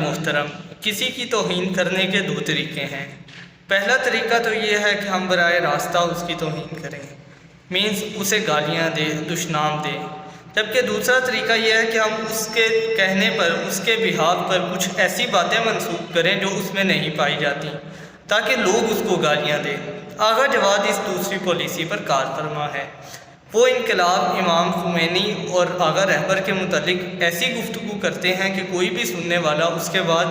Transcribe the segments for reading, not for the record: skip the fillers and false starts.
محترم، کسی کی توہین کرنے کے دو طریقے ہیں۔ پہلا طریقہ تو یہ ہے کہ ہم براہ راستہ اس کی توہین کریں، مینس اسے گالیاں دیں، دشنام دیں۔ جبکہ دوسرا طریقہ یہ ہے کہ ہم اس کے کہنے پر، اس کے بہاف پر کچھ ایسی باتیں منسوب کریں جو اس میں نہیں پائی جاتی، تاکہ لوگ اس کو گالیاں دیں۔ آغا جواد اس دوسری پالیسی پر کار فرما ہے۔ وہ انقلاب، امام خمینی اور آغا رہبر کے متعلق ایسی گفتگو کرتے ہیں کہ کوئی بھی سننے والا اس کے بعد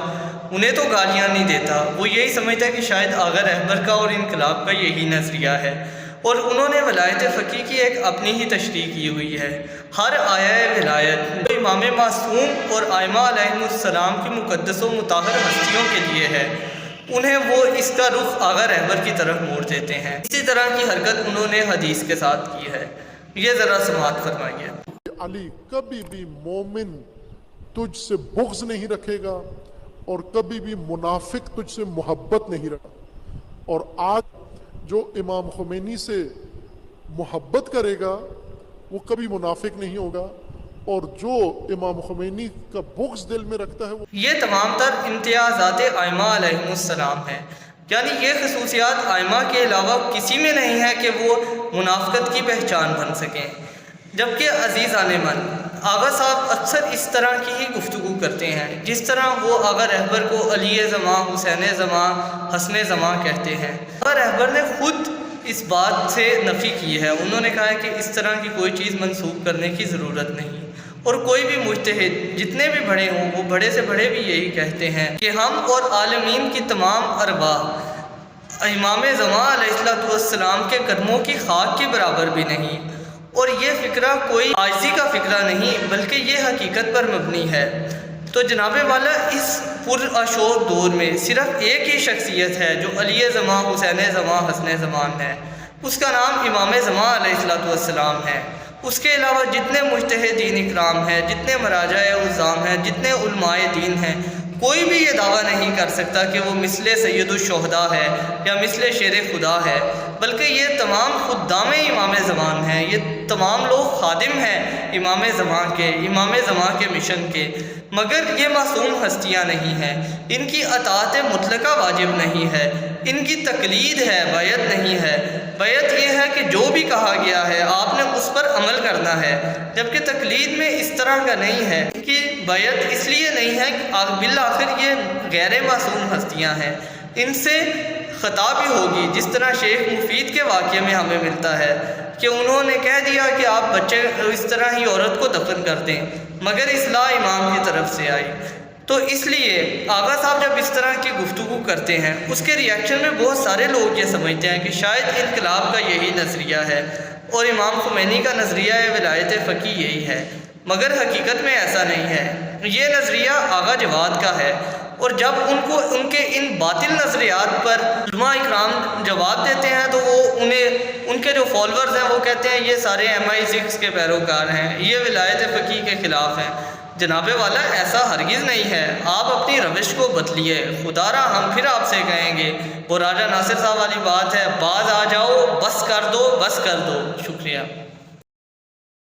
انہیں تو گالیاں نہیں دیتا، وہ یہی سمجھتا ہے کہ شاید آغا رہبر کا اور انقلاب کا یہی نظریہ ہے، اور انہوں نے ولایت فقیہ کی ایک اپنی ہی تشریح کی ہوئی ہے۔ ہر آیہ ولایت جو امام معصوم اور ائمہ علیہم السلام کی مقدس و مطہر ہستیوں کے لیے ہے، انہیں وہ اس کا رخ آغا رہبر کی طرف موڑ دیتے ہیں۔ اسی طرح کی حرکت انہوں نے حدیث کے ساتھ کی ہے۔ یہ ذرا سماعت فرمائیے۔ علی کبھی بھی مومن تجھ سے بغض نہیں رکھے گا اور کبھی بھی منافق تجھ سے محبت نہیں رکھا، اور آج جو امام خمینی سے محبت کرے گا وہ کبھی منافق نہیں ہوگا، اور جو امام خمینی کا بغض دل میں رکھتا ہے وہ یہ تمام تر امتیازات ائمہ علیہم السلام ہیں، یعنی یہ خصوصیات ائمہ کے علاوہ کسی میں نہیں ہے کہ وہ منافقت کی پہچان بن سکیں۔ جبکہ عزیزان من، آغا صاحب اکثر اس طرح کی ہی گفتگو کرتے ہیں جس طرح وہ آغا رہبر کو علی زماں، حسین زماں، حسن زماں کہتے ہیں۔ آغا رہبر نے خود اس بات سے نفی کی ہے، انہوں نے کہا ہے کہ اس طرح کی کوئی چیز منسوب کرنے کی ضرورت نہیں، اور کوئی بھی مجتہد جتنے بھی بڑے ہوں، وہ بڑے سے بڑے بھی یہی کہتے ہیں کہ ہم اور عالمین کی تمام ارواح امام زمان علیہ السلام کے قدموں کی خاک کے برابر بھی نہیں، اور یہ فکرہ کوئی عاجزی کا فکرہ نہیں بلکہ یہ حقیقت پر مبنی ہے۔ تو جناب والا، اس پرآشوب دور میں صرف ایک ہی شخصیت ہے جو علی زماں، حسین زماں، حسن زمان ہے، اس کا نام امام زمان علیہ السلام ہے۔ اس کے علاوہ جتنے مجتہدین اکرام ہیں، جتنے مراجع عظام ہیں، جتنے علماء دین ہیں، کوئی بھی یہ دعویٰ نہیں کر سکتا کہ وہ مثل سید الشہداء ہے یا مثل شیر خدا ہے، بلکہ یہ تمام خدام امام زمان ہیں، یہ تمام لوگ خادم ہیں امام زمان کے، امام زمان کے مشن کے، مگر یہ معصوم ہستیاں نہیں ہیں، ان کی اطاعت مطلقہ واجب نہیں ہے، ان کی تقلید ہے، بیعت نہیں ہے۔ بیعت یہ ہے کہ جو بھی کہا گیا ہے آپ نے اس پر عمل کرنا ہے، جبکہ تقلید میں اس طرح کا نہیں ہے کہ بیعت اس لیے نہیں ہے کہ بالآخر یہ غیر معصوم ہستیاں ہیں، ان سے خطا بھی ہوگی، جس طرح شیخ مفید کے واقعے میں ہمیں ملتا ہے کہ انہوں نے کہہ دیا کہ آپ بچے اس طرح ہی عورت کو دفن کر دیں، مگر اصلاح امام کی طرف سے آئی۔ تو اس لیے آغا صاحب جب اس طرح کی گفتگو کرتے ہیں، اس کے ریاکشن میں بہت سارے لوگ یہ سمجھتے ہیں کہ شاید انقلاب کا یہی نظریہ ہے اور امام خمینی کا نظریہ ولایت فقیہ یہی ہے، مگر حقیقت میں ایسا نہیں ہے۔ یہ نظریہ آغا جواد کا ہے، اور جب ان کے ان باطل نظریات پر علماء اکرام جواب دیتے ہیں تو وہ ان کے جو فالورز ہیں وہ کہتے ہیں یہ سارے MI6 کے پیروکار ہیں، یہ ولایت فقیہ کے خلاف ہیں۔ جناب والا، ایسا ہرگز نہیں ہے، آپ اپنی روش کو بدلیے، خدا را ہم پھر آپ سے کہیں گے، وہ راجہ ناصر صاحب والی بات ہے، باز آ جاؤ، بس کر دو، بس کر دو۔ شکریہ۔